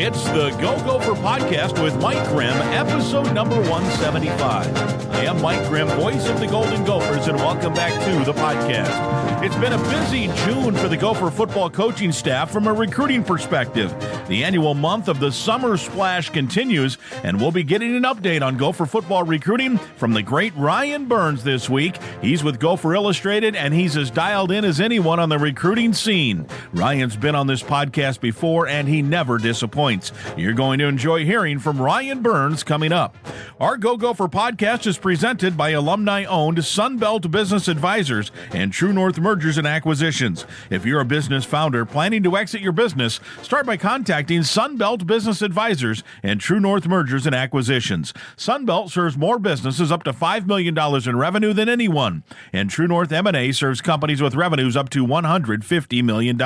It's the Go Gopher Podcast with Mike Grimm, episode number 175. I am Mike Grimm, voice of the Golden Gophers, and welcome back to the podcast. It's been a busy June for the Gopher football coaching staff from a recruiting perspective. The annual month of the Summer Splash continues, and we'll be getting an update on Gopher football recruiting from the great Ryan Burns this week. He's with Gopher Illustrated, and he's as dialed in as anyone on the recruiting scene. Ryan's been on this podcast before, and he never disappoints. You're going to enjoy hearing from Ryan Burns coming up. Our Go Gopher Podcast is presented by alumni-owned Sunbelt Business Advisors and True North Mergers and Acquisitions. If you're a business founder planning to exit your business, start by contacting Sunbelt Business Advisors and True North Mergers and Acquisitions. Sunbelt serves more businesses up to $5 million in revenue than anyone, and True North M&A serves companies with revenues up to $150 million.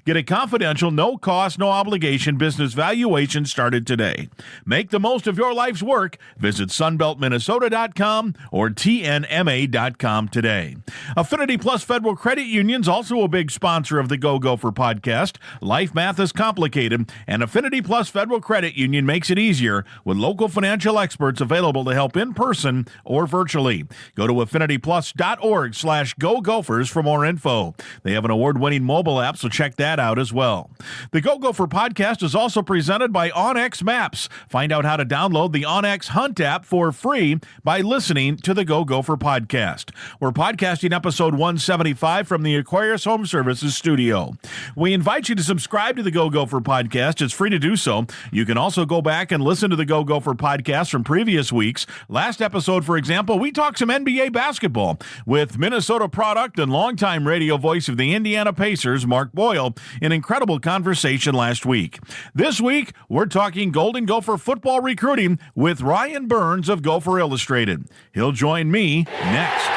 Get a confidential, no-cost, no-obligation business valuation started today. Make the most of your life's work. Visit sunbeltminnesota.com or tnma.com today. Affinity Plus Federal Credit Union's also a big sponsor of the Go Gopher Podcast. Life math is complicated, and Affinity Plus Federal Credit Union makes it easier with local financial experts available to help in person or virtually. Go to affinityplus.org/Go Gophers for more info. They have an award-winning mobile app, so check that out as well. The Go Gopher Podcast is also presented by OnX Maps. Find out how to download the OnX Hunt app for free by listening to the Go Gopher Podcast. We're podcasting episode 175 from the Aquarius Home Services studio. We invite you to subscribe to the Go Gopher Podcast. It's free to do so. You can also go back and listen to the Go Gopher Podcast from previous weeks. Last episode, for example, we talked some NBA basketball with Minnesota product and longtime radio voice of the Indiana Pacers, Mark Boyle. An incredible conversation last week. This week, we're talking Golden Gopher football recruiting with Ryan Burns of Gopher Illustrated. He'll join me next.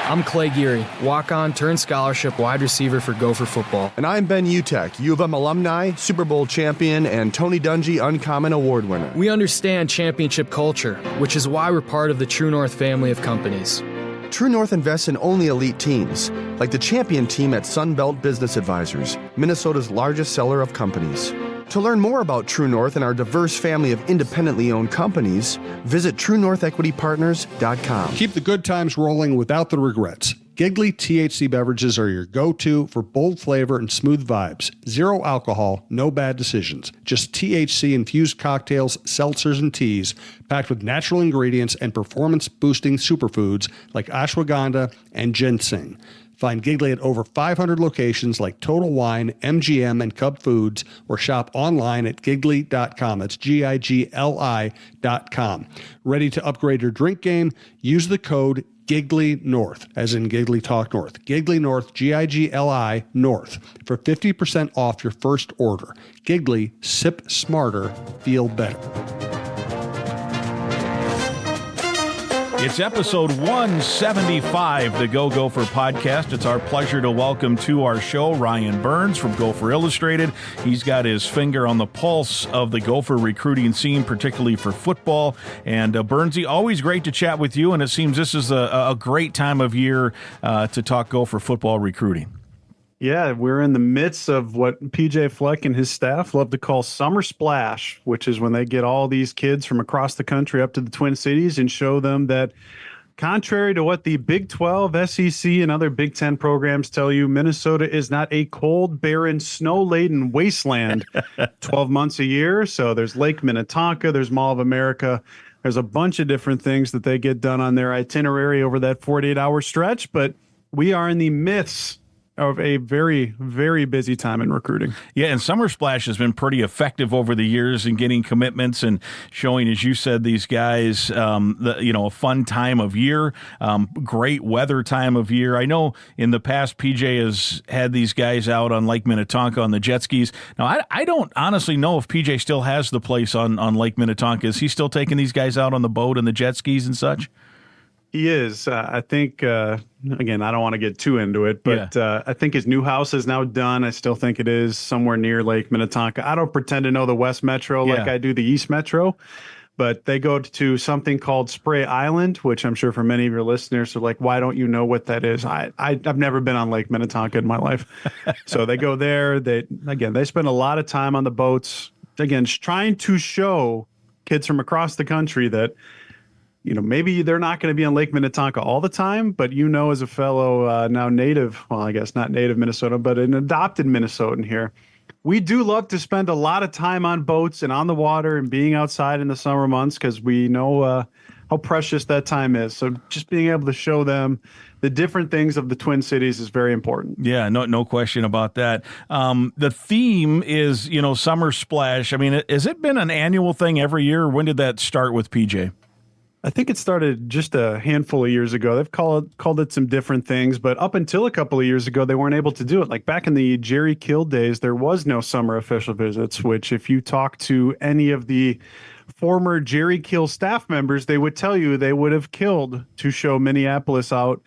I'm Clay Geary, walk-on turned scholarship wide receiver for Gopher football. And I'm Ben Utek, U of M alumni, Super Bowl champion, and Tony Dungy Uncommon Award winner. We understand championship culture, which is why we're part of the True North family of companies. True North invests in only elite teams, like the champion team at Sunbelt Business Advisors, Minnesota's largest seller of companies. To learn more about True North and our diverse family of independently owned companies, visit TrueNorthEquityPartners.com. Keep the good times rolling without the regrets. Giggly THC beverages are your go-to for bold flavor and smooth vibes. Zero alcohol, no bad decisions. Just THC-infused cocktails, seltzers, and teas packed with natural ingredients and performance-boosting superfoods like ashwagandha and ginseng. Find Giggly at over 500 locations like Total Wine, MGM, and Cub Foods, or shop online at Giggly.com. That's Gigli.com. Ready to upgrade your drink game? Use the code Giggly North, as in Giggly Talk North. Giggly North, Gigli North, for 50% off your first order. Giggly, sip smarter, feel better. It's episode 175, the Go Gopher Podcast. It's our pleasure to welcome to our show Ryan Burns from Gopher Illustrated. He's got his finger on the pulse of the Gopher recruiting scene, particularly for football. And Burnsy, always great to chat with you, and it seems this is a great time of year to talk Gopher football recruiting. Yeah, we're in the midst of what PJ Fleck and his staff love to call Summer Splash, which is when they get all these kids from across the country up to the Twin Cities and show them that, contrary to what the Big 12, SEC, and other Big 10 programs tell you, Minnesota is not a cold, barren, snow-laden wasteland 12 months a year. So there's Lake Minnetonka, there's Mall of America. There's a bunch of different things that they get done on their itinerary over that 48-hour stretch. But we are in the midst of a very, very busy time in recruiting. Yeah, and Summer Splash has been pretty effective over the years in getting commitments and showing, as you said, these guys, a fun time of year, great weather time of year. I know in the past, PJ has had these guys out on Lake Minnetonka on the jet skis. Now, I don't honestly know if PJ still has the place on Lake Minnetonka. Is he still taking these guys out on the boat and the jet skis and such? He is. I think, again, I don't want to get too into it, but I think his new house is now done. I still think it is somewhere near Lake Minnetonka. I don't pretend to know the West Metro like I do the East Metro, but they go to something called Spray Island, which I'm sure for many of your listeners are like, why don't you know what that is? I've never been on Lake Minnetonka in my life. So they go there. They spend a lot of time on the boats. again, trying to show kids from across the country that, maybe they're not going to be on Lake Minnetonka all the time, but as a fellow now native, well, I guess not native Minnesota, but an adopted Minnesotan here, we do love to spend a lot of time on boats and on the water and being outside in the summer months because we know how precious that time is. So just being able to show them the different things of the Twin Cities is very important. Yeah, no question about that. The theme is, Summer Splash. I mean, has it been an annual thing every year? Or when did that start with PJ? I think it started just a handful of years ago. They've called it some different things, but up until a couple of years ago, they weren't able to do it. Like back in the Jerry Kill days, there was no summer official visits, which if you talk to any of the former Jerry Kill staff members, they would tell you they would have killed to show Minneapolis out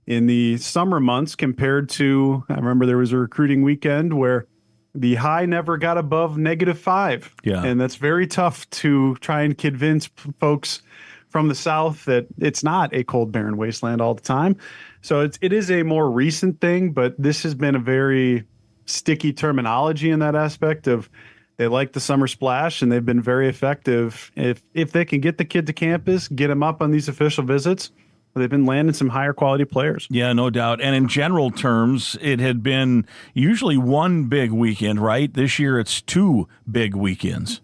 in the summer months compared to, I remember there was a recruiting weekend where the high never got above -5. Yeah. And that's very tough to try and convince folks from the South that it's not a cold, barren wasteland all the time. So it is a more recent thing, but this has been a very sticky terminology in that aspect of they like the summer splash and they've been very effective. If they can get the kid to campus, get him up on these official visits, they've been landing some higher quality players. Yeah, no doubt. And in general terms, it had been usually one big weekend, right? This year it's two big weekends.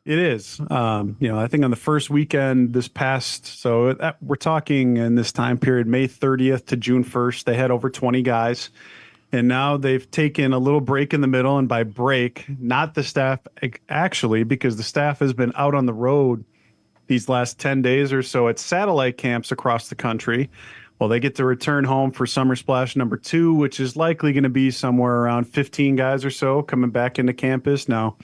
It is. I think on the first weekend this past, we're talking in this time period, May 30th to June 1st, they had over 20 guys. And now they've taken a little break in the middle. And by break, not the staff actually, because the staff has been out on the road these last 10 days or so at satellite camps across the country. Well, they get to return home for Summer Splash number 2, which is likely going to be somewhere around 15 guys or so coming back into campus. Now,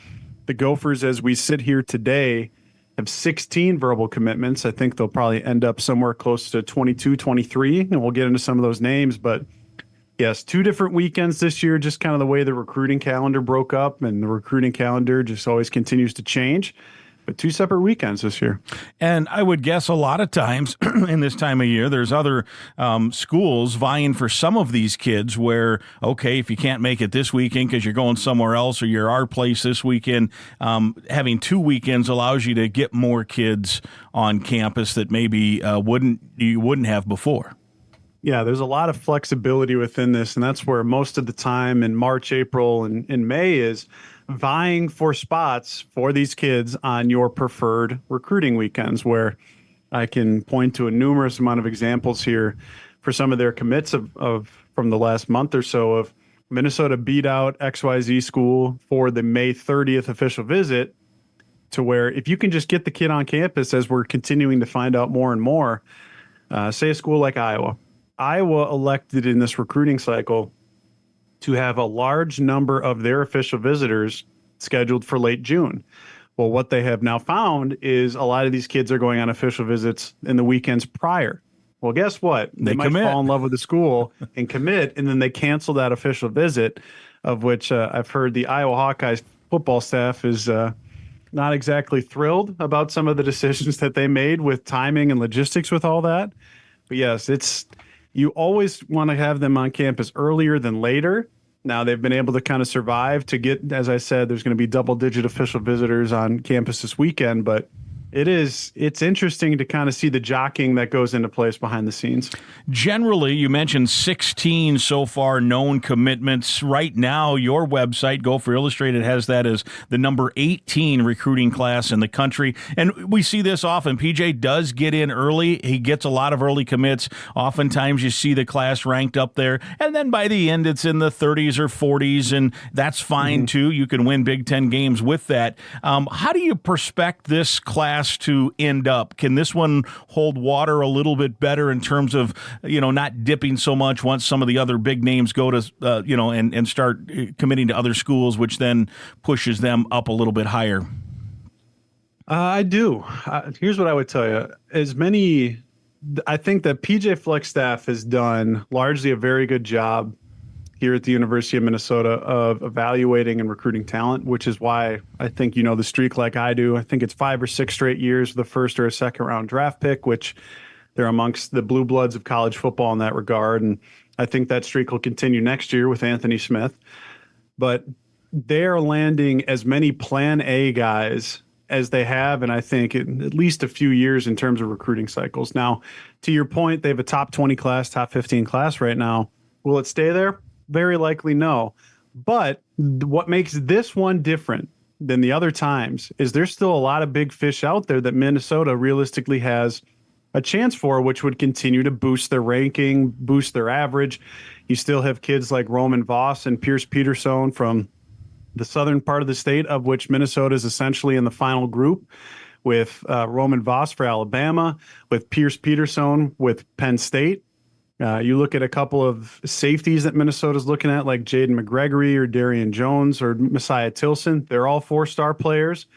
the Gophers, as we sit here today, have 16 verbal commitments. I think they'll probably end up somewhere close to 22, 23, and we'll get into some of those names. But yes, 2 different weekends this year, just kind of the way the recruiting calendar broke up, and the recruiting calendar just always continues to change. But 2 separate weekends this year. And I would guess a lot of times in this time of year, there's other schools vying for some of these kids where, okay, if you can't make it this weekend because you're going somewhere else or you're our place this weekend, having 2 weekends allows you to get more kids on campus that maybe you wouldn't have before. Yeah, there's a lot of flexibility within this, and that's where most of the time in March, April, and in May is vying for spots for these kids on your preferred recruiting weekends, where I can point to a numerous amount of examples here for some of their commits of from the last month or so of Minnesota beat out XYZ school for the May 30th official visit, to where if you can just get the kid on campus, as we're continuing to find out more and more, say a school like Iowa. Iowa elected in this recruiting cycle to have a large number of their official visitors scheduled for late June. Well, what they have now found is a lot of these kids are going on official visits in the weekends prior. Well, guess what? They might fall in love with the school and commit, and then they cancel that official visit, of which I've heard the Iowa Hawkeyes football staff is not exactly thrilled about some of the decisions that they made with timing and logistics with all that. But yes, you always want to have them on campus earlier than later. Now they've been able to kind of survive to get, as I said, there's going to be double-digit official visitors on campus this weekend, but it's interesting to kind of see the jockeying that goes into place behind the scenes. Generally, you mentioned 16 so far known commitments. Right now, your website, Gopher Illustrated, has that as the number 18 recruiting class in the country. And we see this often. PJ does get in early. He gets a lot of early commits. Oftentimes, you see the class ranked up there. And then by the end, it's in the 30s or 40s, and that's fine, too. You can win Big Ten games with that. How do you perspect this class to end up? Can this one hold water a little bit better in terms of, not dipping so much once some of the other big names go to, and start committing to other schools, which then pushes them up a little bit higher? I do. Here's what I would tell you. I think that PJ Fleck's staff has done largely a very good job here at the University of Minnesota of evaluating and recruiting talent, which is why I think the streak like I do. I think it's 5 or 6 straight years with a first or a second round draft pick, which they're amongst the blue bloods of college football in that regard. And I think that streak will continue next year with Anthony Smith. But they're landing as many Plan A guys as they have, and I think in at least a few years in terms of recruiting cycles. Now, to your point, they have a top 20 class, top 15 class right now. Will it stay there? Very likely no. But what makes this one different than the other times is there's still a lot of big fish out there that Minnesota realistically has a chance for, which would continue to boost their ranking, boost their average. You still have kids like Roman Voss and Pierce Peterson from the southern part of the state, of which Minnesota is essentially in the final group, with Roman Voss for Alabama, with Pierce Peterson with Penn State. You look at a couple of safeties that Minnesota's looking at, like Jaden McGregory or Darian Jones or Messiah Tilson. They're all 4-star players.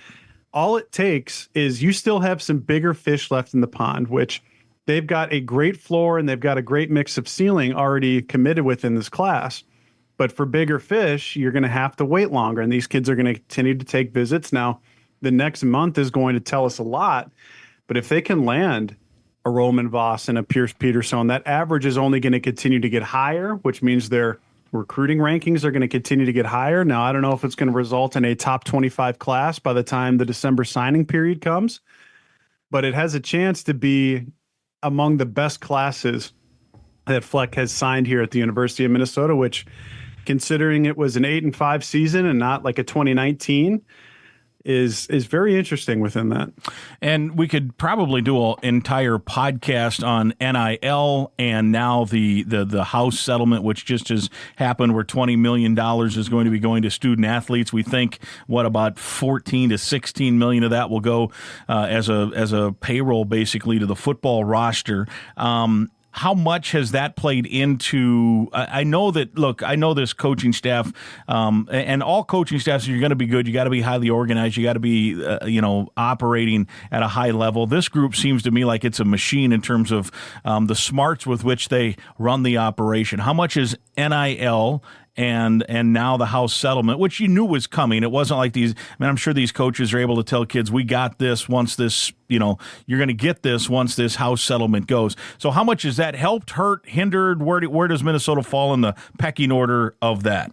All it takes is you still have some bigger fish left in the pond, which they've got a great floor and they've got a great mix of ceiling already committed within this class. But for bigger fish, you're going to have to wait longer, and these kids are going to continue to take visits. Now, the next month is going to tell us a lot, but if they can land a Roman Voss and a Pierce Peterson, that average is only going to continue to get higher, which means their recruiting rankings are going to continue to get higher. Now, I don't know if it's going to result in a top 25 class by the time the December signing period comes, but it has a chance to be among the best classes that Fleck has signed here at the University of Minnesota, which, considering it was an 8-5 season and not like a 2019, is very interesting within that. And we could probably do an entire podcast on NIL and now the House settlement, which just has happened, where $20 million is going to be going to student athletes. We think, about 14 to 16 million of that will go as a payroll, basically, to the football roster. How much has that played into? I know this coaching staff, and all coaching staffs, you're going to be good. You got to be highly organized. You got to be, operating at a high level. This group seems to me like it's a machine in terms of the smarts with which they run the operation. How much is NIL and now the House settlement, which you knew was coming? It wasn't like these. I'm sure these coaches are able to tell kids, we got this once this, you're going to get this once this House settlement goes. So how much has that helped, hurt, hindered? Where does Minnesota fall in the pecking order of that?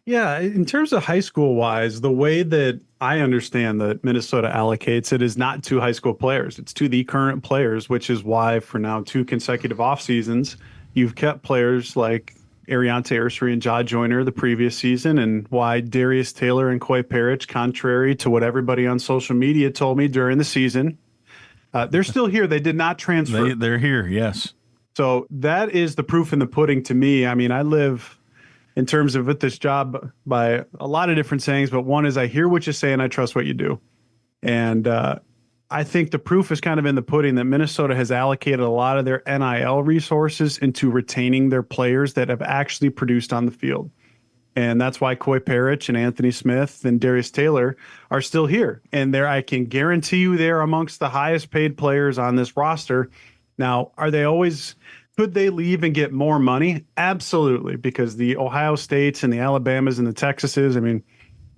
Yeah, in terms of high school wise, the way that I understand that Minnesota allocates it is not to high school players. It's to the current players, which is why for now 2 consecutive off seasons, you've kept players like Ariante Ursery and Ja Joyner the previous season, and why Darius Taylor and Coy Parrish, contrary to what everybody on social media told me during the season, they're still here. They did not transfer. They're here, yes. So that is the proof in the pudding to me. I live in terms of with this job by a lot of different sayings, but one is I hear what you say and I trust what you do. And I think the proof is kind of in the pudding that Minnesota has allocated a lot of their NIL resources into retaining their players that have actually produced on the field. And that's why Coy Parrish and Anthony Smith and Darius Taylor are still here. And I can guarantee you they're amongst the highest paid players on this roster. Now, could they leave and get more money? Absolutely, because the Ohio States and the Alabamas and the Texases,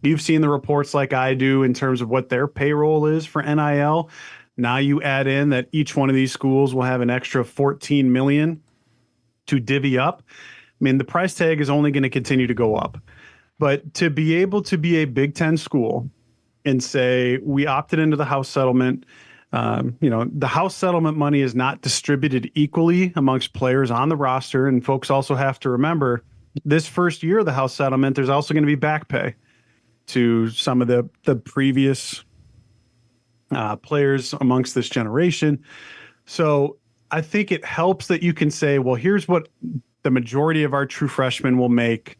you've seen the reports like I do in terms of what their payroll is for NIL. Now you add in that each one of these schools will have an extra $14 million to divvy up. The price tag is only going to continue to go up. But to be able to be a Big Ten school and say we opted into the House settlement, the House settlement money is not distributed equally amongst players on the roster. And folks also have to remember this first year of the House settlement, there's also going to be back pay to some of the previous players amongst this generation. So I think it helps that you can say, well, here's what the majority of our true freshmen will make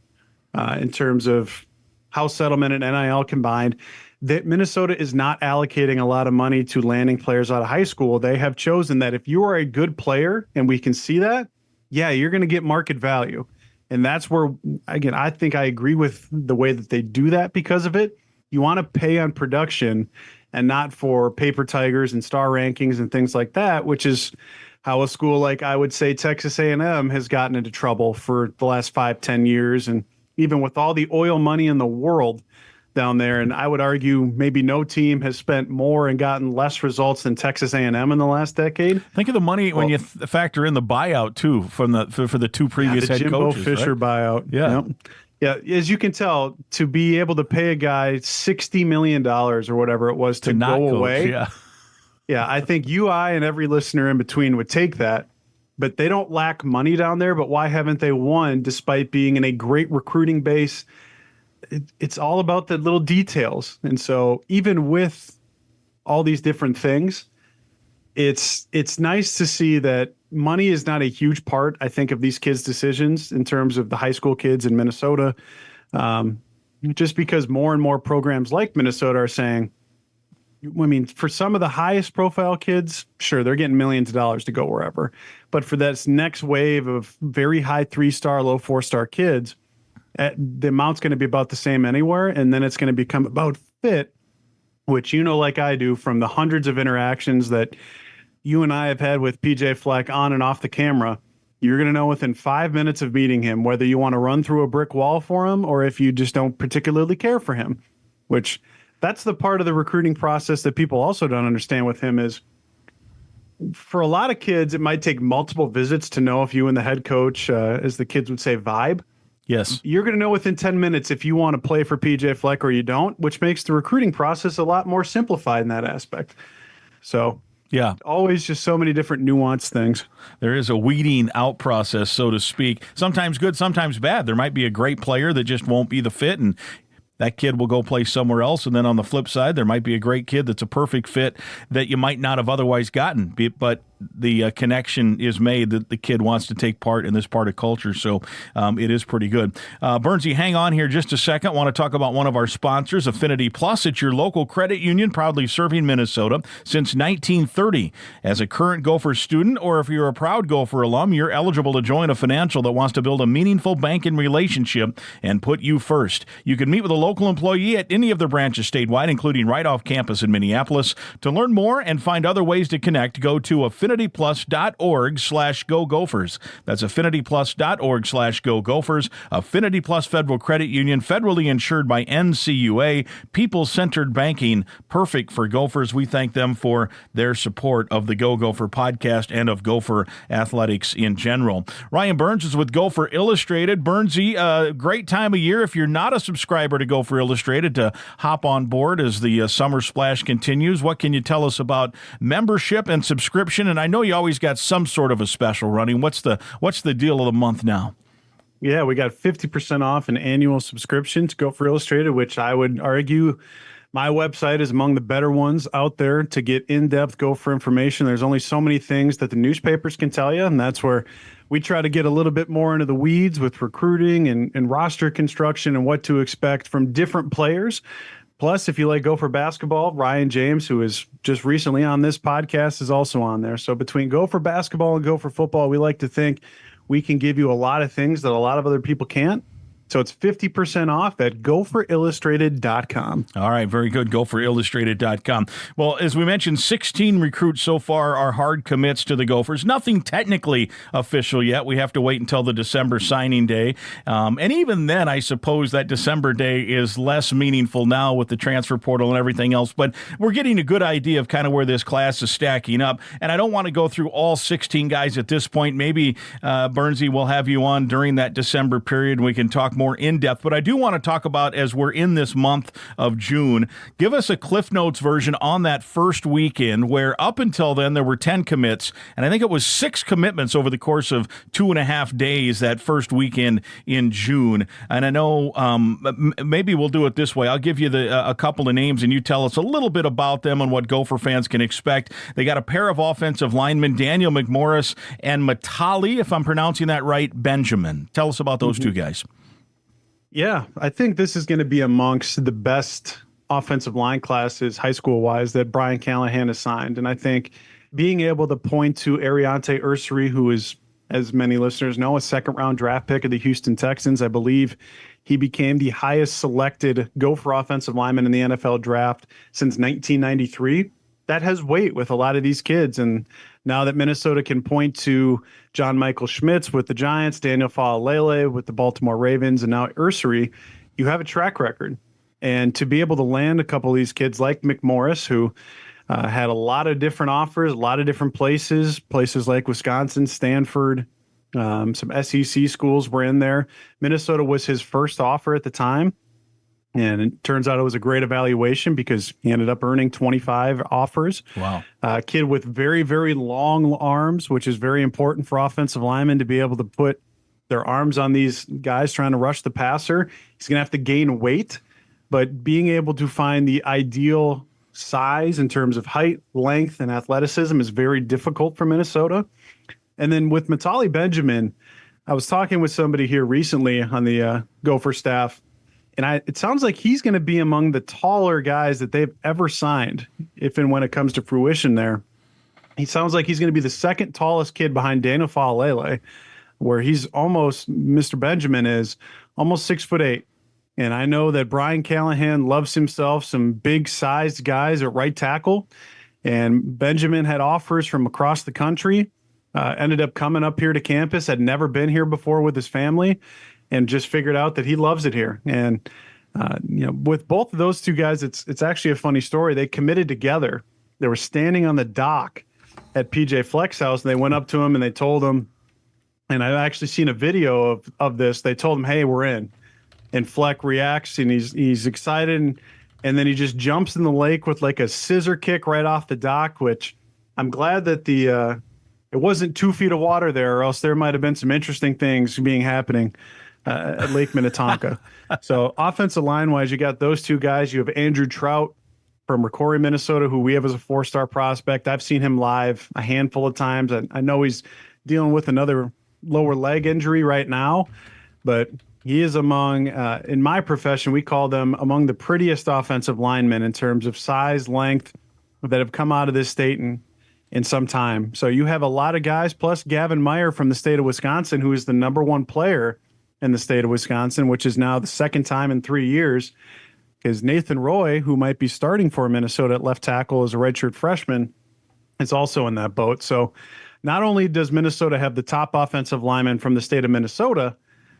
in terms of House settlement and NIL combined. That Minnesota is not allocating a lot of money to landing players out of high school. They have chosen that if you are a good player, and we can see that, you're going to get market value. And that's where, again, I think I agree with the way that they do that because of it. You want to pay on production and not for paper tigers and star rankings and things like that, which is how a school like, I would say, Texas A&M has gotten into trouble for the last 5-10 years. And even with all the oil money in the world down there, and I would argue maybe no team has spent more and gotten less results than Texas A&M in the last decade. Think of the money when you factor in the buyout too from for the 2 previous head Jimbo coaches. Fisher right? buyout. Yeah. Yep. Yeah, as you can tell, to be able to pay a guy $60 million or whatever it was to not go coach, away. Yeah. Yeah, I think you, I, and every listener in between would take that. But they don't lack money down there. But why haven't they won despite being in a great recruiting base? It's all about the little details. And so even with all these different things, it's nice to see that money is not a huge part, I think, of these kids' decisions in terms of the high school kids in Minnesota. Just because more and more programs like Minnesota are saying, I mean, for some of the highest profile kids, sure, they're getting millions of dollars to go wherever. But for this next wave of very high 3-star, low 4-star kids, the amount's going to be about the same anywhere. And then it's going to become about fit, which, like I do, from the hundreds of interactions that you and I have had with PJ Fleck on and off the camera, you're going to know within 5 minutes of meeting him whether you want to run through a brick wall for him or if you just don't particularly care for him, which that's the part of the recruiting process that people also don't understand with him is for a lot of kids, it might take multiple visits to know if you and the head coach, as the kids would say, vibe. Yes. You're going to know within 10 minutes if you want to play for PJ Fleck or you don't, which makes the recruiting process a lot more simplified in that aspect. So yeah, always just so many different nuanced things. There is a weeding out process, so to speak. Sometimes good, sometimes bad. There might be a great player that just won't be the fit, and that kid will go play somewhere else. And then on the flip side, there might be a great kid that's a perfect fit that you might not have otherwise gotten. But the connection is made that the kid wants to take part in this part of culture. So it is pretty good. Bernsey, hang on here just a second. I want to talk about one of our sponsors, Affinity Plus. It's your local credit union, proudly serving Minnesota since 1930. As a current Gopher student, or if you're a proud Gopher alum, you're eligible to join a financial that wants to build a meaningful banking relationship and put you first. You can meet with a local employee at any of their branches statewide, including right off campus in Minneapolis. To learn more and find other ways to connect, go to affinityplus.org/Go Gophers. That's affinityplus.org/Go Gophers. Affinity Plus Federal Credit Union, federally insured by NCUA, people-centered banking, perfect for Gophers. We thank them for their support of the Go Gopher podcast and of Gopher athletics in general. Ryan Burns is with Gopher Illustrated. Burnsy, great time of year if you're not a subscriber to Gopher Illustrated to hop on board as the summer splash continues. What can you tell us about membership and subscription? And I know you always got some sort of a special running. What's the deal of the month now? Yeah, we got 50% off an annual subscription to Gopher Illustrated, which I would argue my website is among the better ones out there to get in-depth Gopher information. There's only so many things that the newspapers can tell you, and that's where we try to get a little bit more into the weeds with recruiting and roster construction and what to expect from different players. Plus, if you like Gopher basketball, Ryan James, who is just recently on this podcast, is also on there. So between Gopher basketball and Gopher football, we like to think we can give you a lot of things that a lot of other people can't. So it's 50% off at gopherillustrated.com. All right, very good, gopherillustrated.com. Well, as we mentioned, 16 recruits so far are hard commits to the Gophers. Nothing technically official yet. We have to wait until the December signing day. And even then, I suppose that December day is less meaningful now with the transfer portal and everything else. But we're getting a good idea of kind of where this class is stacking up. And I don't want to go through all 16 guys at this point. Maybe, Bernsey, will have you on during that December period and we can talk more in depth, but I do want to talk about, as we're in this month of June, give us a Cliff Notes version on that first weekend where up until then there were 10 commits, and I think it was 6 commitments over the course of 2.5 days that first weekend in June. And I know maybe we'll do it this way. I'll give you a couple of names and you tell us a little bit about them and what Gopher fans can expect. They got a pair of offensive linemen, Daniel McMorris and Matali, if I'm pronouncing that right, Benjamin. Tell us about those two guys. Yeah, I think this is going to be amongst the best offensive line classes, high school-wise, that Brian Callahan has signed. And I think being able to point to Ariante Ursary, who is, as many listeners know, a second-round draft pick of the Houston Texans. I believe he became the highest selected Gopher offensive lineman in the NFL draft since 1993. That has weight with a lot of these kids. And now that Minnesota can point to John Michael Schmitz with the Giants, Daniel Faalele with the Baltimore Ravens, and now Ursary, you have a track record. And to be able to land a couple of these kids like McMorris, who had a lot of different offers, a lot of different places like Wisconsin, Stanford, Some SEC schools were in there. Minnesota was his first offer at the time. And it turns out it was a great evaluation because he ended up earning 25 offers. Wow. Kid with very, very long arms, which is very important for offensive linemen to be able to put their arms on these guys trying to rush the passer. He's going to have to gain weight, but being able to find the ideal size in terms of height, length, and athleticism is very difficult for Minnesota. And then with Matali Benjamin, I was talking with somebody here recently on the Gopher staff, and it sounds like he's going to be among the taller guys that they've ever signed, if and when it comes to fruition there. He sounds like he's going to be the second tallest kid behind Daniel Faalele, where he's almost, Mr. Benjamin is almost 6'8". And I know that Brian Callahan loves himself some big-sized guys at right tackle. And Benjamin had offers from across the country, ended up coming up here to campus, had never been here before with his family, and just figured out that he loves it here. And, with both of those two guys, it's actually a funny story. They committed together. They were standing on the dock at PJ Fleck's house, and they went up to him and they told him, and I've actually seen a video of this. They told him, "Hey, we're in." And Fleck reacts, and he's excited, and then he just jumps in the lake with like a scissor kick right off the dock, which I'm glad that it wasn't 2 feet of water there, or else there might have been some interesting things happening at Lake Minnetonka. So offensive line-wise, you got those two guys. You have Andrew Trout from Ricori, Minnesota, who we have as a 4-star prospect. I've seen him live a handful of times. I know he's dealing with another lower leg injury right now, but he is among, in my profession, we call them among the prettiest offensive linemen in terms of size, length, that have come out of this state in some time. So you have a lot of guys, plus Gavin Meyer from the state of Wisconsin, who is the number one player in the state of Wisconsin, which is now the second time in 3 years, because Nathan Roy, who might be starting for Minnesota at left tackle as a redshirt freshman, is also in that boat. So not only does Minnesota have the top offensive lineman from the state of Minnesota,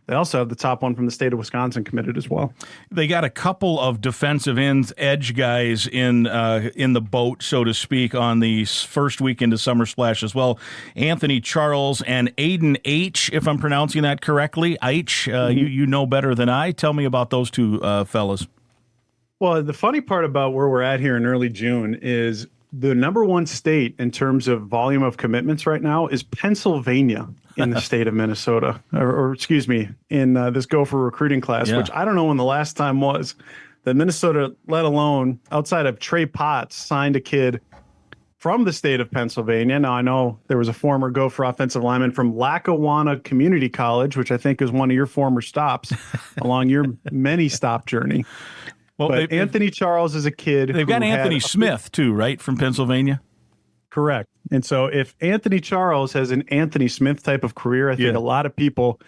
they also have the top one from the state of Wisconsin committed as well. They got a couple of defensive ends, edge guys in the boat, so to speak, on the first weekend of Summer Splash as well. Anthony Charles and Aiden H., if I'm pronouncing that correctly. H, you know better than I. Tell me about those two fellas. Well, the funny part about where we're at here in early June is the number one state in terms of volume of commitments right now is Pennsylvania in the state of Minnesota, or excuse me, in this Gopher recruiting class, which I don't know when the last time was that Minnesota, let alone outside of Trey Potts, signed a kid from the state of Pennsylvania. Now, I know there was a former Gopher offensive lineman from Lackawanna Community College, which I think is one of your former stops along your many stop journey. Well, but Anthony Charles is a kid. They've got Anthony Smith, too, right, from Pennsylvania? Correct. And so if Anthony Charles has an Anthony Smith type of career, I think a lot of people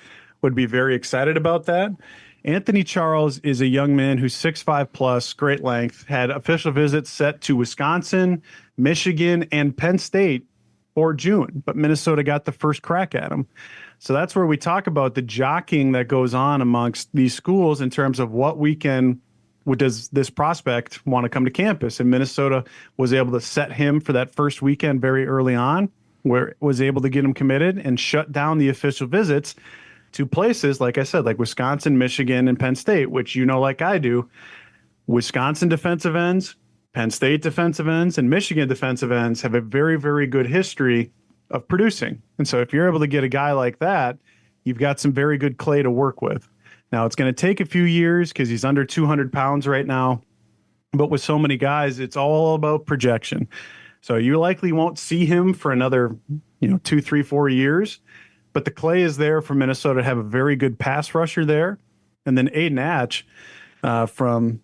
would be very excited about that. Anthony Charles is a young man who's 6'5 plus, great length, had official visits set to Wisconsin, Michigan, and Penn State for June, but Minnesota got the first crack at him. So that's where we talk about the jockeying that goes on amongst these schools in terms of what weekend does this prospect want to come to campus. And Minnesota was able to set him for that first weekend very early on, where it was able to get him committed and shut down the official visits to places, like I said, like Wisconsin, Michigan, and Penn State, which you know like I do. Wisconsin defensive ends, Penn State defensive ends, and Michigan defensive ends have a very, very good history of producing. And so if you're able to get a guy like that, you've got some very good clay to work with. Now, it's going to take a few years because he's under 200 pounds right now. But with so many guys, it's all about projection. So you likely won't see him for another, 2, 3, 4 years. But the clay is there for Minnesota to have a very good pass rusher there. And then Aiden Hatch from,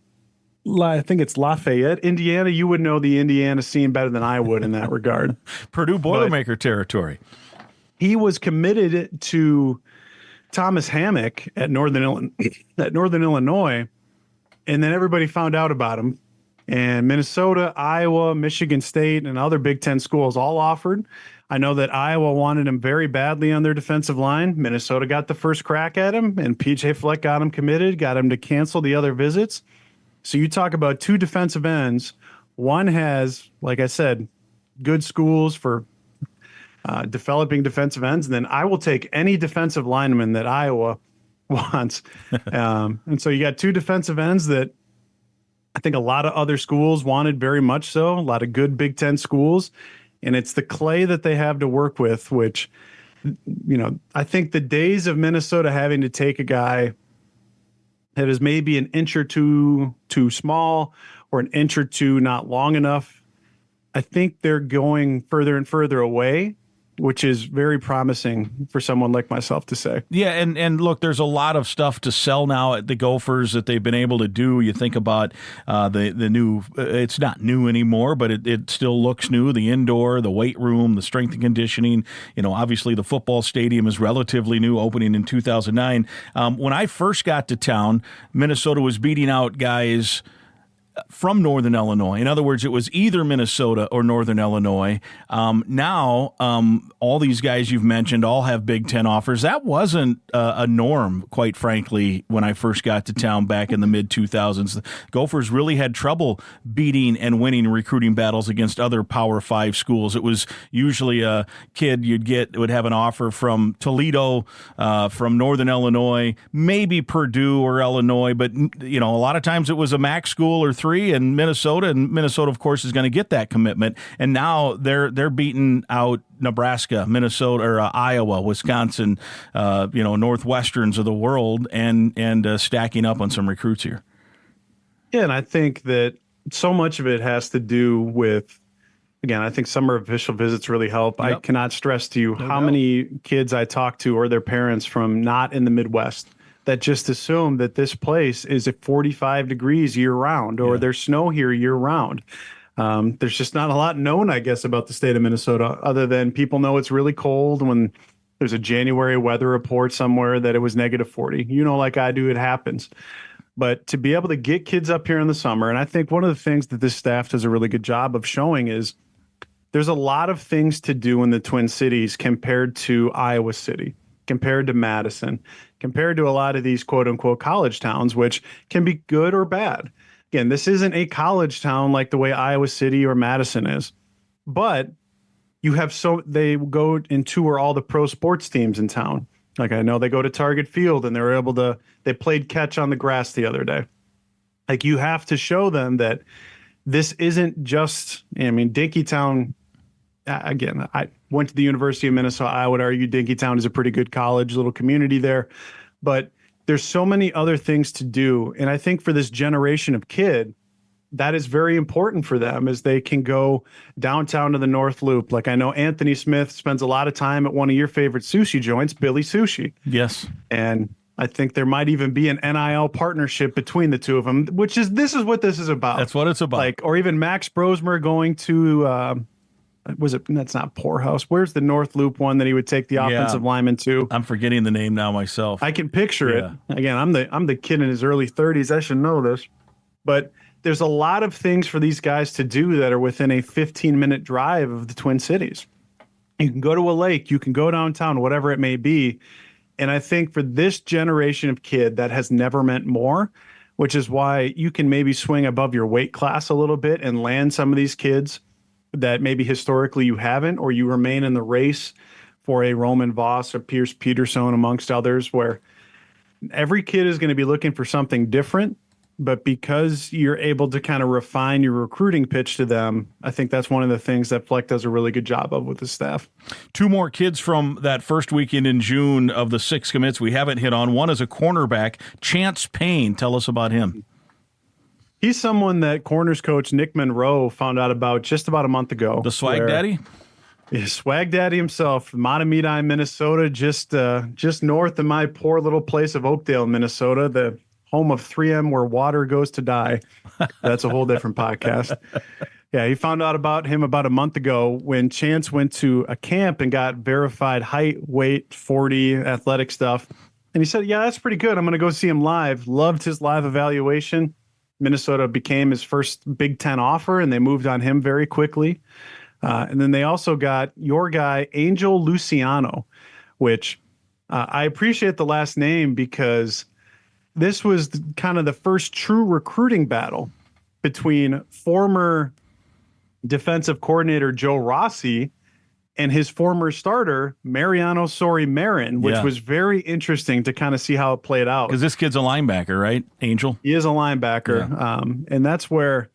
I think it's Lafayette, Indiana. You would know the Indiana scene better than I would in that regard. Purdue Boilermaker territory. He was committed to Thomas Hammock at Northern Illinois, and then everybody found out about him. And Minnesota, Iowa, Michigan State, and other Big Ten schools all offered. I know that Iowa wanted him very badly on their defensive line. Minnesota got the first crack at him, and PJ Fleck got him committed, got him to cancel the other visits. So you talk about two defensive ends. One has, like I said, good schools for developing defensive ends. And then I will take any defensive lineman that Iowa wants. And so you got 2 defensive ends that I think a lot of other schools wanted very much so, a lot of good Big Ten schools. And it's the clay that they have to work with, which, I think the days of Minnesota having to take a guy that is maybe an inch or two too small or an inch or two not long enough, I think they're going further and further away, which is very promising for someone like myself to say. Yeah, and look, there's a lot of stuff to sell now at the Gophers that they've been able to do. You think about the new, it's not new anymore, but it still looks new. The indoor, the weight room, the strength and conditioning. Obviously the football stadium is relatively new, opening in 2009. When I first got to town, Minnesota was beating out guys from Northern Illinois. In other words, it was either Minnesota or Northern Illinois. Now, all these guys you've mentioned all have Big Ten offers. That wasn't a norm, quite frankly, when I first got to town back in the mid-2000s. The Gophers really had trouble beating and winning recruiting battles against other Power 5 schools. It was usually a kid would have an offer from Toledo, from Northern Illinois, maybe Purdue or Illinois, but a lot of times it was a MAC school or 3 and Minnesota, of course, is going to get that commitment. And now they're beating out Nebraska, Minnesota, or Iowa, Wisconsin, Northwesterns of the world, and stacking up on some recruits here. Yeah, and I think that so much of it has to do with, again, I think summer official visits really help. Yep. I cannot stress to you how many kids I talk to or their parents from not in the Midwest that just assume that this place is at 45 degrees year round, or there's snow here year round. There's just not a lot known, I guess, about the state of Minnesota, other than people know it's really cold when there's a January weather report somewhere that it was negative 40. Like I do, it happens. But to be able to get kids up here in the summer, and I think one of the things that this staff does a really good job of showing is there's a lot of things to do in the Twin Cities compared to Iowa City, compared to Madison, compared to a lot of these quote unquote college towns, which can be good or bad. Again, this isn't a college town like the way Iowa City or Madison is, but they go and tour all the pro sports teams in town. Like I know they go to Target Field and they played catch on the grass the other day. Like you have to show them that this isn't just, Dinkytown. Again, I went to the University of Minnesota. I would argue Dinkytown is a pretty good college, little community there. But there's so many other things to do. And I think for this generation of kid, that is very important for them as they can go downtown to the North Loop. Like I know Anthony Smith spends a lot of time at one of your favorite sushi joints, Billy Sushi. Yes. And I think there might even be an NIL partnership between the two of them, this is what this is about. That's what it's about. Or even Max Brosmer going to... that's not Poorhouse. Where's the North Loop one that he would take the offensive lineman to? I'm forgetting the name now myself. I can picture it. Again, I'm the kid in his early 30s. I should know this. But there's a lot of things for these guys to do that are within a 15-minute drive of the Twin Cities. You can go to a lake, you can go downtown, whatever it may be. And I think for this generation of kid, that has never meant more, which is why you can maybe swing above your weight class a little bit and land some of these kids that maybe historically you haven't, or you remain in the race for a Roman Voss or Pierce Peterson, amongst others, where every kid is going to be looking for something different. But because you're able to kind of refine your recruiting pitch to them, I think that's one of the things that Fleck does a really good job of with his staff. 2 more kids from that first weekend in June of the 6 commits we haven't hit on. One is a cornerback, Chance Payne. Tell us about him. He's someone that corners coach Nick Monroe found out about just about a month ago. The swag daddy? Yeah, swag daddy himself, Mahtomedi, Minnesota, just north of my poor little place of Oakdale, Minnesota, the home of 3M where water goes to die. That's a whole different podcast. Yeah, he found out about him about a month ago when Chance went to a camp and got verified height, weight, 40, athletic stuff. And he said, yeah, that's pretty good. I'm going to go see him live. Loved his live evaluation. Minnesota became his first Big Ten offer, and they moved on him very quickly. And then they also got your guy, Angel Luciano, which I appreciate the last name because this was kind of the first true recruiting battle between former defensive coordinator Joe Rossi and his former starter, Mariano Sori-Marin, which was very interesting to kind of see how it played out. Because this kid's a linebacker, right, Angel? He is a linebacker. Yeah. And that's where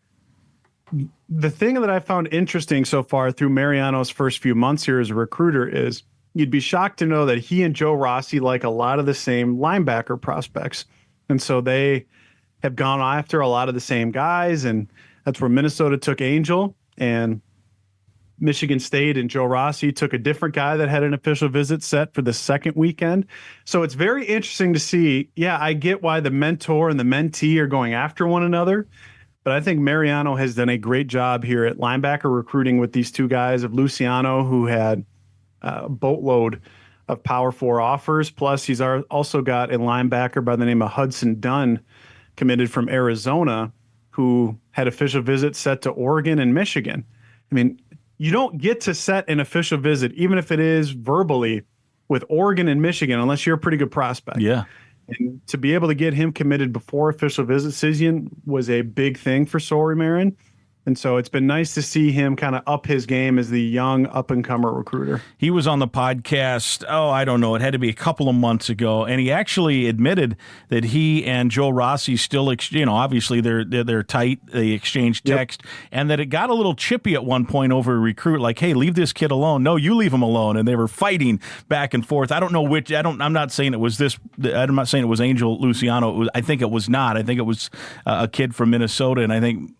the thing that I found interesting so far through Mariano's first few months here as a recruiter is you'd be shocked to know that he and Joe Rossi like a lot of the same linebacker prospects. And so they have gone after a lot of the same guys. And that's where Minnesota took Angel, and Michigan State and Joe Rossi took a different guy that had an official visit set for the second weekend. So it's very interesting to see. Yeah, I get why the mentor and the mentee are going after one another, but I think Mariano has done a great job here at linebacker recruiting with these two guys of Luciano, who had a boatload of Power 4 offers. Plus, he's also got a linebacker by the name of Hudson Dunn, committed from Arizona, who had official visits set to Oregon and Michigan. I mean, you don't get to set an official visit, even if it is verbally, with Oregon and Michigan, unless you're a pretty good prospect. Yeah. And to be able to get him committed before official visit season was a big thing for Sori-Marin. And so it's been nice to see him kind of up his game as the young up-and-comer recruiter. He was on the podcast, I don't know, it had to be a couple of months ago, and he actually admitted that he and Joe Rossi still, obviously they're tight, they exchange text, and that it got a little chippy at one point over a recruit, like, hey, leave this kid alone. No, you leave him alone. And they were fighting back and forth. I don't know which, I'm not saying it was this, I'm not saying it was Angel Luciano. I think it was not. I think it was a kid from Minnesota, and I think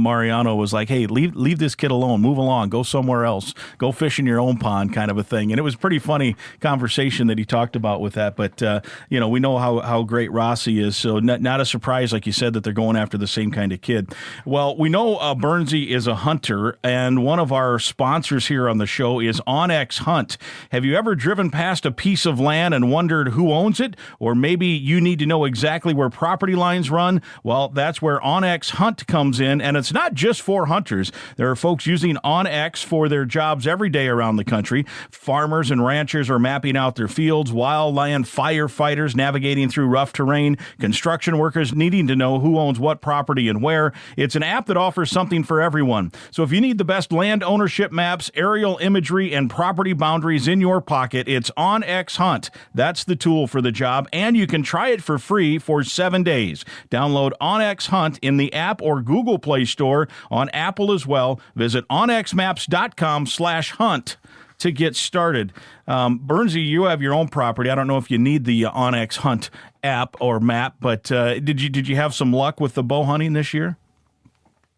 Mariano was like, hey, leave this kid alone, move along, go somewhere else, go fish in your own pond, kind of a thing. And it was a pretty funny conversation that he talked about with that. But, we know how great Rossi is. So not a surprise, like you said, that they're going after the same kind of kid. Well, we know Bernsey is a hunter, and one of our sponsors here on the show is OnX Hunt. Have you ever driven past a piece of land and wondered who owns it? Or maybe you need to know exactly where property lines run? Well, that's where OnX Hunt comes in. And it's not just for hunters. There are folks using OnX for their jobs every day around the country. Farmers and ranchers are mapping out their fields, wildland firefighters navigating through rough terrain, construction workers needing to know who owns what property and where. It's an app that offers something for everyone. So if you need the best land ownership maps, aerial imagery, and property boundaries in your pocket, it's OnX Hunt. That's the tool for the job, and you can try it for free for 7 days. Download OnX Hunt in the app or Google Play Store, on Apple as well. Visit onxmaps.com/hunt to get started. Bernsey, you have your own property. I don't know if you need the OnX Hunt app or map, but did you have some luck with the bow hunting this year?